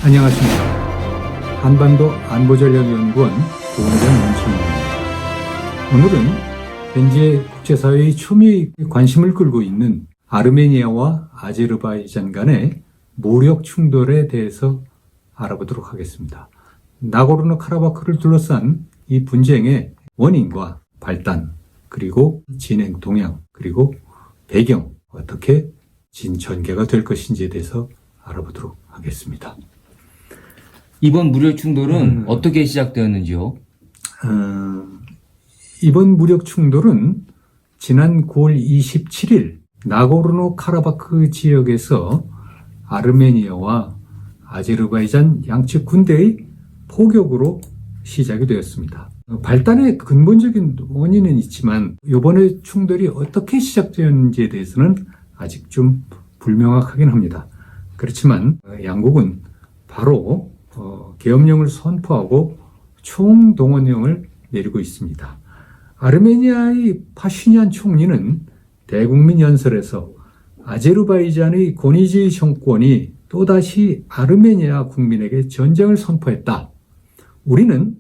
안녕하십니까. 한반도 안보전략연구원 부원장 문천입니다. 오늘은 현재 국제사회의 초미의 관심을 끌고 있는 아르메니아와 아제르바이잔 간의 무력 충돌에 대해서 알아보도록 하겠습니다. 나고르노카라바크를 둘러싼 이 분쟁의 원인과 발단, 그리고 진행 동향, 그리고 배경, 어떻게 진전개가 될 것인지에 대해서 알아보도록 하겠습니다. 이번 무력 충돌은 어떻게 시작되었는지요? 이번 무력 충돌은 지난 9월 27일 나고르노카라바크 지역에서 아르메니아와 아제르바이잔 양측 군대의 포격으로 시작이 되었습니다. 발단의 근본적인 원인은 있지만 이번에 충돌이 어떻게 시작되었는지에 대해서는 아직 좀 불명확하긴 합니다. 그렇지만 양국은 바로 계엄령을 선포하고 총동원령을 내리고 있습니다. 아르메니아의 파슈니안 총리는 대국민 연설에서 아제르바이잔의 권위주의 정권이 또다시 아르메니아 국민에게 전쟁을 선포했다. 우리는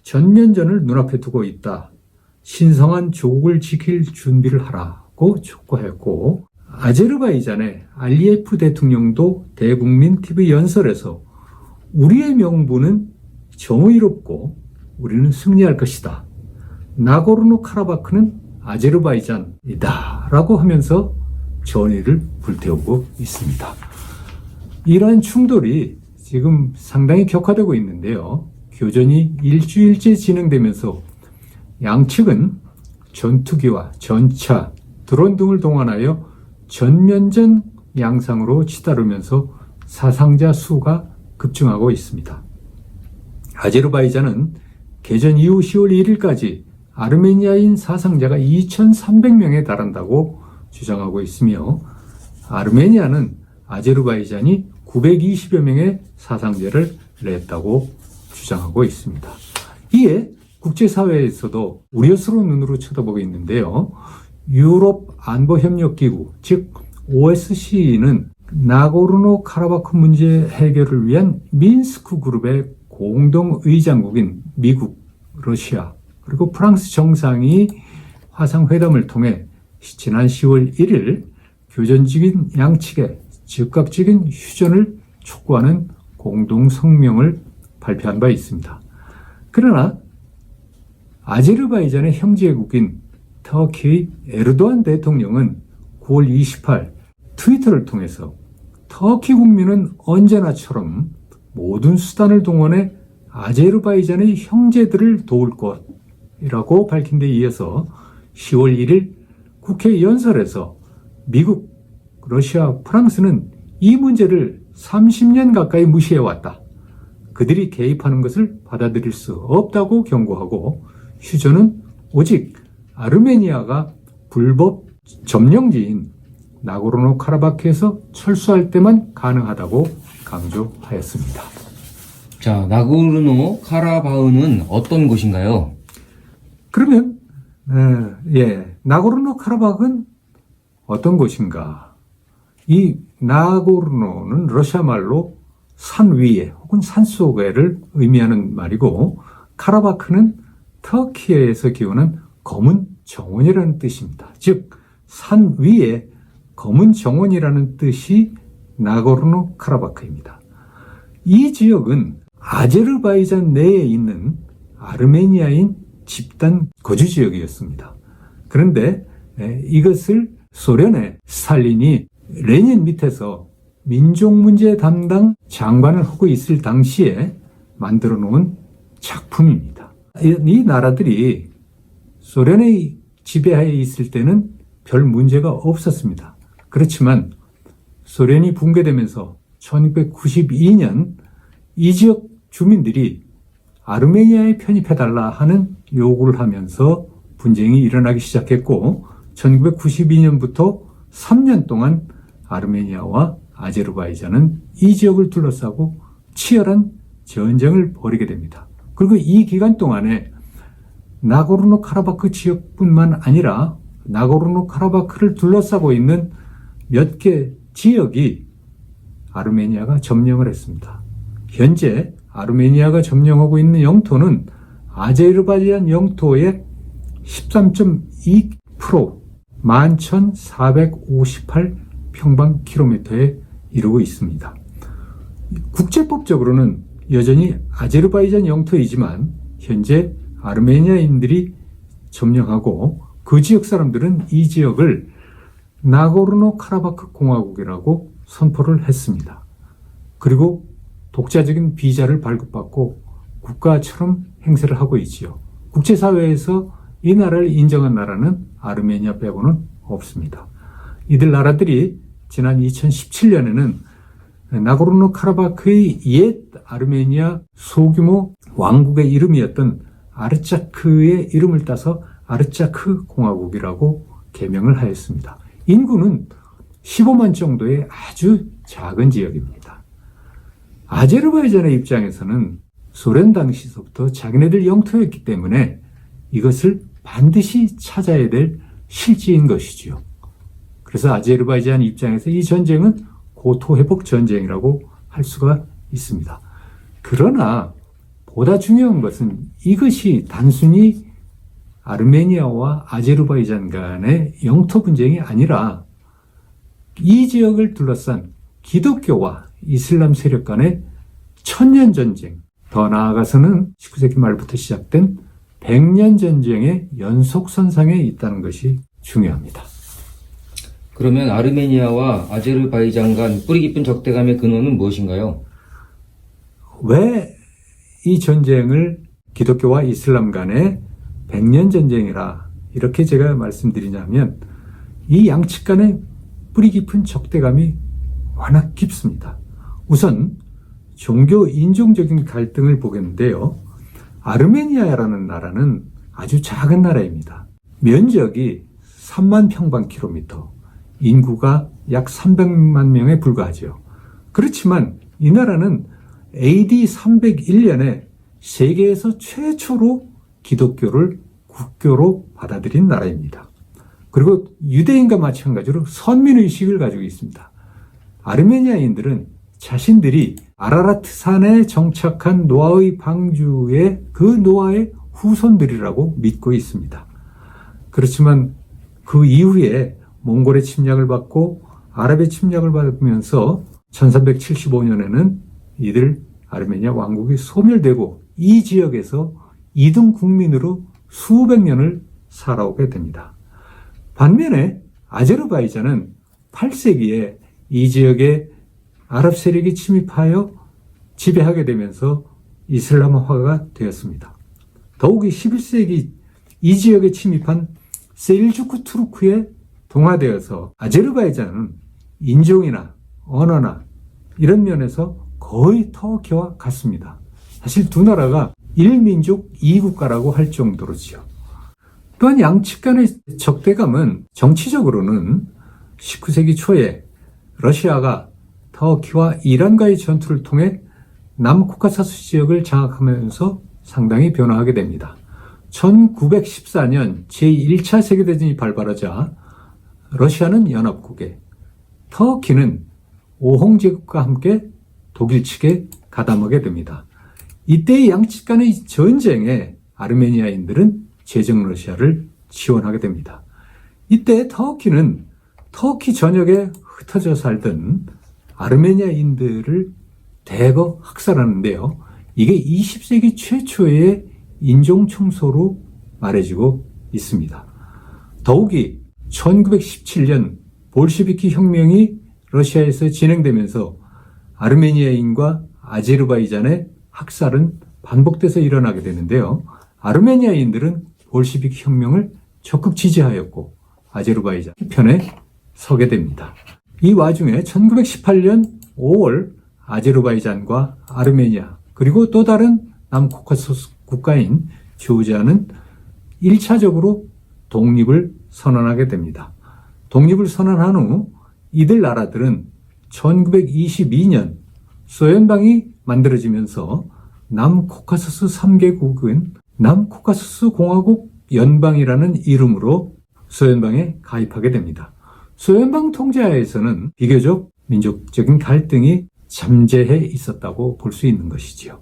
전면전을 눈앞에 두고 있다. 신성한 조국을 지킬 준비를 하라고 촉구했고, 아제르바이잔의 알리예프 대통령도 대국민 TV 연설에서 우리의 명분은 정의롭고 우리는 승리할 것이다. 나고르노카라바크는 아제르바이잔이다. 라고 하면서 전의를 불태우고 있습니다. 이러한 충돌이 지금 상당히 격화되고 있는데요. 교전이 일주일째 진행되면서 양측은 전투기와 전차, 드론 등을 동원하여 전면전 양상으로 치달으면서 사상자 수가 급증하고 있습니다. 아제르바이잔은 개전 이후 10월 1일까지 아르메니아인 사상자가 2,300명에 달한다고 주장하고 있으며, 아르메니아는 아제르바이잔이 920여 명의 사상자를 냈다고 주장하고 있습니다. 이에 국제사회에서도 우려스러운 눈으로 쳐다보고 있는데요. 유럽 안보협력기구, 즉 OSCE는 나고르노카라바크 문제 해결을 위한 미인스크 그룹의 공동의장국인 미국, 러시아, 그리고 프랑스 정상이 화상회담을 통해 지난 10월 1일 교전 중인 양측에 즉각적인 휴전을 촉구하는 공동성명을 발표한 바 있습니다. 그러나 아제르바이잔의 형제국인 터키의 에르도안 대통령은 9월 28일 트위터를 통해서 터키 국민은 언제나처럼 모든 수단을 동원해 아제르바이잔의 형제들을 도울 것이라고 밝힌 데 이어서 10월 1일 국회 연설에서 미국, 러시아, 프랑스는 이 문제를 30년 가까이 무시해왔다. 그들이 개입하는 것을 받아들일 수 없다고 경고하고, 휴전은 오직 아르메니아가 불법 점령지인 나고르노카라바크에서 철수할 때만 가능하다고 강조하였습니다. 자, 나고르노카라바흐는 어떤 곳인가요? 그러면 나고르노카라바흐는 어떤 곳인가? 이 나고르노는 러시아 말로 산 위에 혹은 산 속에를 의미하는 말이고, 카라바크는 터키에서 기원한 검은 정원이라는 뜻입니다. 즉, 산 위에 검은 정원이라는 뜻이 나고르노카라바크입니다. 이 지역은 아제르바이잔 내에 있는 아르메니아인 집단 거주 지역이었습니다. 그런데 이것을 소련의 스탈린이 레닌 밑에서 민족문제 담당 장관을 하고 있을 당시에 만들어 놓은 작품입니다. 이 나라들이 소련의 지배하에 있을 때는 별 문제가 없었습니다. 그렇지만 소련이 붕괴되면서 1992년 이 지역 주민들이 아르메니아에 편입해달라 하는 요구를 하면서 분쟁이 일어나기 시작했고, 1992년부터 3년 동안 아르메니아와 아제르바이잔은 이 지역을 둘러싸고 치열한 전쟁을 벌이게 됩니다. 그리고 이 기간 동안에 나고르노카라바크 지역뿐만 아니라 나고르노카라바크를 둘러싸고 있는 몇 개 지역이 아르메니아가 점령을 했습니다. 현재 아르메니아가 점령하고 있는 영토는 아제르바이잔 영토의 13.2% 11,458평방킬로미터에 이르고 있습니다. 국제법적으로는 여전히 아제르바이잔 영토이지만 현재 아르메니아인들이 점령하고 그 지역 사람들은 이 지역을 나고르노 카라바크 공화국이라고 선포를 했습니다. 그리고 독자적인 비자를 발급받고 국가처럼 행세를 하고 있지요. 국제사회에서 이 나라를 인정한 나라는 아르메니아 빼고는 없습니다. 이들 나라들이 지난 2017년에는 나고르노 카라바크의 옛 아르메니아 소규모 왕국의 이름이었던 아르차크의 이름을 따서 아르차크 공화국이라고 개명을 하였습니다. 인구는 15만 정도의 아주 작은 지역입니다. 아제르바이잔의 입장에서는 소련 당시서부터 자기네들 영토였기 때문에 이것을 반드시 찾아야 될 실지인 것이지요. 그래서 아제르바이잔 입장에서 이 전쟁은 고토회복 전쟁이라고 할 수가 있습니다. 그러나 보다 중요한 것은 이것이 단순히 아르메니아와 아제르바이잔 간의 영토 분쟁이 아니라 이 지역을 둘러싼 기독교와 이슬람 세력 간의 천년 전쟁, 더 나아가서는 19세기 말부터 시작된 100년 전쟁의 연속선상에 있다는 것이 중요합니다. 그러면 아르메니아와 아제르바이잔 간 뿌리 깊은 적대감의 근원은 무엇인가요? 왜 이 전쟁을 기독교와 이슬람 간의 100년 전쟁이라 이렇게 제가 말씀드리냐면 이 양측 간의 뿌리 깊은 적대감이 워낙 깊습니다. 우선 종교 인종적인 갈등을 보겠는데요. 아르메니아라는 나라는 아주 작은 나라입니다. 면적이 3만 평방킬로미터, 인구가 약 300만 명에 불과하죠. 그렇지만 이 나라는 AD 301년에 세계에서 최초로 기독교를 국교로 받아들인 나라입니다. 그리고 유대인과 마찬가지로 선민의식을 가지고 있습니다. 아르메니아인들은 자신들이 아라라트 산에 정착한 노아의 방주의 그 노아의 후손들이라고 믿고 있습니다. 그렇지만 그 이후에 몽골의 침략을 받고 아랍의 침략을 받으면서 1375년에는 이들 아르메니아 왕국이 소멸되고 이 지역에서 이등 국민으로 수백 년을 살아오게 됩니다. 반면에 아제르바이잔은 8세기에 이 지역에 아랍 세력이 침입하여 지배하게 되면서 이슬람화가 되었습니다. 더욱이 11세기 이 지역에 침입한 셀주크 투르크에 동화되어서 아제르바이잔은 인종이나 언어나 이런 면에서 거의 터키와 같습니다. 사실 두 나라가 1민족 2국가라고 할 정도로지요. 또한 양측 간의 적대감은 정치적으로는 19세기 초에 러시아가 터키와 이란과의 전투를 통해 남코카사스 지역을 장악하면서 상당히 변화하게 됩니다. 1914년 제1차 세계대전이 발발하자 러시아는 연합국에, 터키는 오홍제국과 함께 독일 측에 가담하게 됩니다. 이때 양측 간의 전쟁에 아르메니아인들은 제정 러시아를 지원하게 됩니다. 이때 터키는 터키 전역에 흩어져 살던 아르메니아인들을 대거 학살하는데요. 이게 20세기 최초의 인종청소로 말해지고 있습니다. 더욱이 1917년 볼시비키 혁명이 러시아에서 진행되면서 아르메니아인과 아제르바이잔의 학살은 반복돼서 일어나게 되는데요. 아르메니아인들은 볼시비키 혁명을 적극 지지하였고 아제르바이잔 편에 서게 됩니다. 이 와중에 1918년 5월 아제르바이잔과 아르메니아 그리고 또 다른 남코카소스 국가인 조지아는 1차적으로 독립을 선언하게 됩니다. 독립을 선언한 후 이들 나라들은 1922년 소련방이 만들어지면서 남코카소스 3개국은 남코카소스 공화국 연방이라는 이름으로 소련방에 가입하게 됩니다. 소련방 통제하에서는 비교적 민족적인 갈등이 잠재해 있었다고 볼 수 있는 것이지요.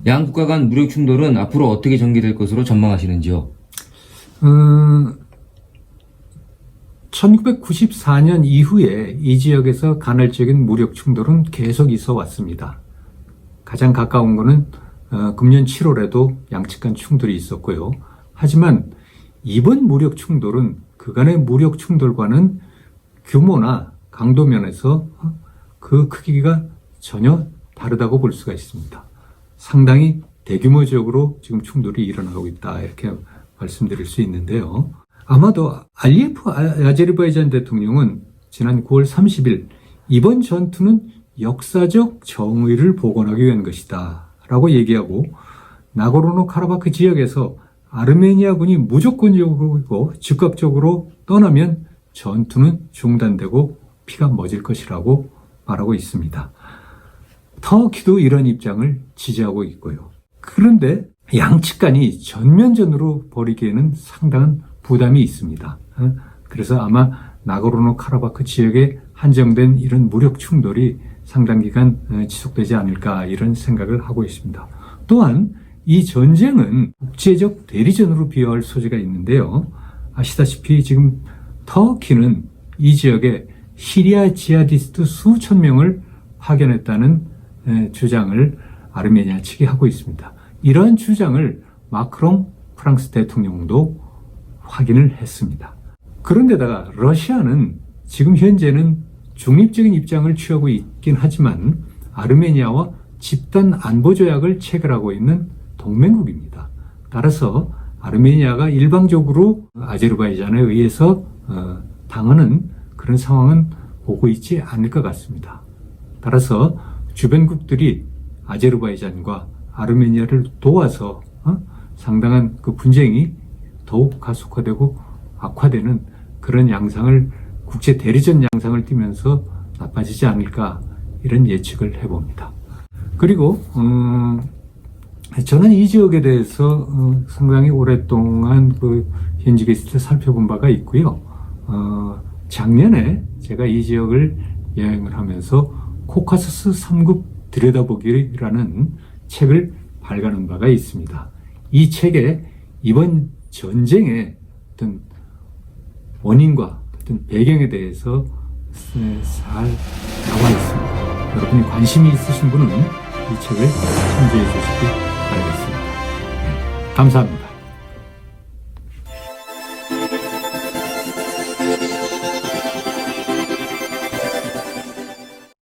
양 국가 간 무력 충돌은 앞으로 어떻게 전개될 것으로 전망하시는지요? 1994년 이후에 이 지역에서 간헐적인 무력 충돌은 계속 있어 왔습니다. 가장 가까운 것은 금년 7월에도 양측 간 충돌이 있었고요. 하지만 이번 무력 충돌은 그간의 무력 충돌과는 규모나 강도 면에서 그 크기가 전혀 다르다고 볼 수가 있습니다. 상당히 대규모적으로 지금 충돌이 일어나고 있다, 이렇게 말씀드릴 수 있는데요. 아마도 알리예프 아제르바이잔 대통령은 지난 9월 30일 이번 전투는 역사적 정의를 복원하기 위한 것이다 라고 얘기하고, 나고르노 카라바크 지역에서 아르메니아군이 무조건적이고 즉각적으로 떠나면 전투는 중단되고 피가 멎을 것이라고 말하고 있습니다. 터키도 이런 입장을 지지하고 있고요. 그런데 양측 간이 전면전으로 벌이기에는 상당한 부담이 있습니다. 그래서 아마 나고르노 카라바크 지역에 한정된 이런 무력 충돌이 상당 기간 지속되지 않을까, 이런 생각을 하고 있습니다. 또한 이 전쟁은 국제적 대리전으로 비유할 소지가 있는데요. 아시다시피 지금 터키는 이 지역에 시리아 지하디스트 수천 명을 파견했다는 주장을 아르메니아 측이 하고 있습니다. 이러한 주장을 마크롱 프랑스 대통령도 확인을 했습니다. 그런데다가 러시아는 지금 현재는 중립적인 입장을 취하고 있긴 하지만 아르메니아와 집단 안보 조약을 체결하고 있는 동맹국입니다. 따라서 아르메니아가 일방적으로 아제르바이잔에 의해서 당하는 그런 상황은 오고 있지 않을 것 같습니다. 따라서 주변국들이 아제르바이잔과 아르메니아를 도와서 상당한 그 분쟁이 더욱 가속화되고 악화되는 그런 양상을, 국제 대리전 양상을 띠면서 나빠지지 않을까, 이런 예측을 해봅니다. 그리고 저는 이 지역에 대해서 상당히 오랫동안 그 현지 게스트를 살펴본 바가 있고요. 작년에 제가 이 지역을 여행을 하면서 코카서스 3국 들여다보기라는 책을 발간한 바가 있습니다. 이 책에 이번 전쟁의 어떤 원인과 어떤 배경에 대해서 잘 나와 있습니다. 여러분이 관심이 있으신 분은 이 책을 참조해 주시기 바라겠습니다. 감사합니다.